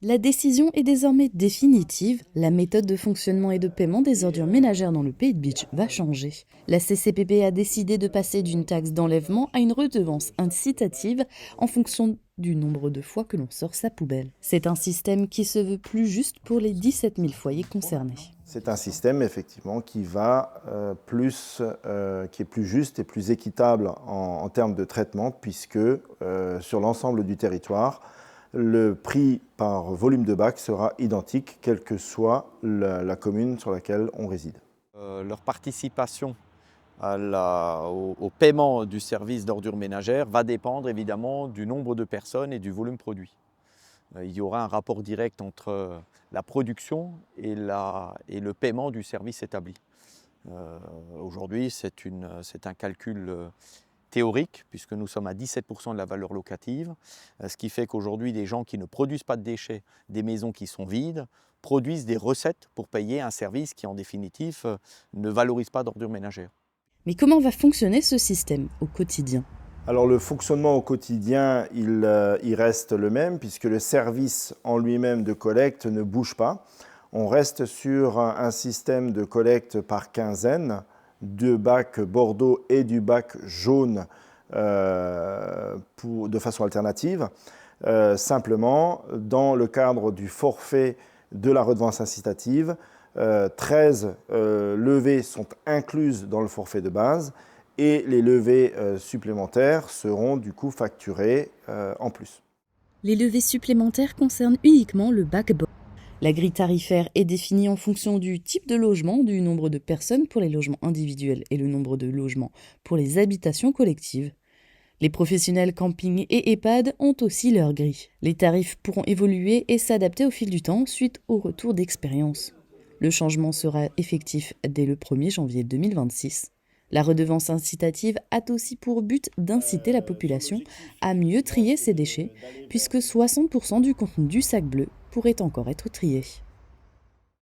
La décision est désormais définitive, la méthode de fonctionnement et de paiement des ordures ménagères dans le Pays de Bitche va changer. La CCPP a décidé de passer d'une taxe d'enlèvement à une redevance incitative en fonction du nombre de fois que l'on sort sa poubelle. C'est un système qui se veut plus juste pour les 17 000 foyers concernés. C'est un système effectivement qui est plus juste et plus équitable en termes de traitement puisque sur l'ensemble du territoire, le prix par volume de bac sera identique, quelle que soit la commune sur laquelle on réside. Leur participation au paiement du service d'ordures ménagères va dépendre évidemment du nombre de personnes et du volume produit. Il y aura un rapport direct entre la production et le paiement du service établi. Aujourd'hui, c'est un calcul théorique, puisque nous sommes à 17% de la valeur locative, ce qui fait qu'aujourd'hui, des gens qui ne produisent pas de déchets, des maisons qui sont vides, produisent des recettes pour payer un service qui, en définitive, ne valorise pas d'ordures ménagères. Mais comment va fonctionner ce système au quotidien ? Alors le fonctionnement au quotidien, il reste le même, puisque le service en lui-même de collecte ne bouge pas. On reste sur un système de collecte par quinzaine, du bac bordeaux et du bac jaune de façon alternative. Simplement, dans le cadre du forfait de la redevance incitative, 13 levées sont incluses dans le forfait de base et les levées supplémentaires seront du coup facturées en plus. Les levées supplémentaires concernent uniquement le bac bordeaux. La grille tarifaire est définie en fonction du type de logement, du nombre de personnes pour les logements individuels et le nombre de logements pour les habitations collectives. Les professionnels camping et EHPAD ont aussi leur grille. Les tarifs pourront évoluer et s'adapter au fil du temps suite au retour d'expérience. Le changement sera effectif dès le 1er janvier 2026. La redevance incitative a aussi pour but d'inciter la population à mieux trier ses déchets, puisque 60% du contenu du sac bleu pourrait encore être trié.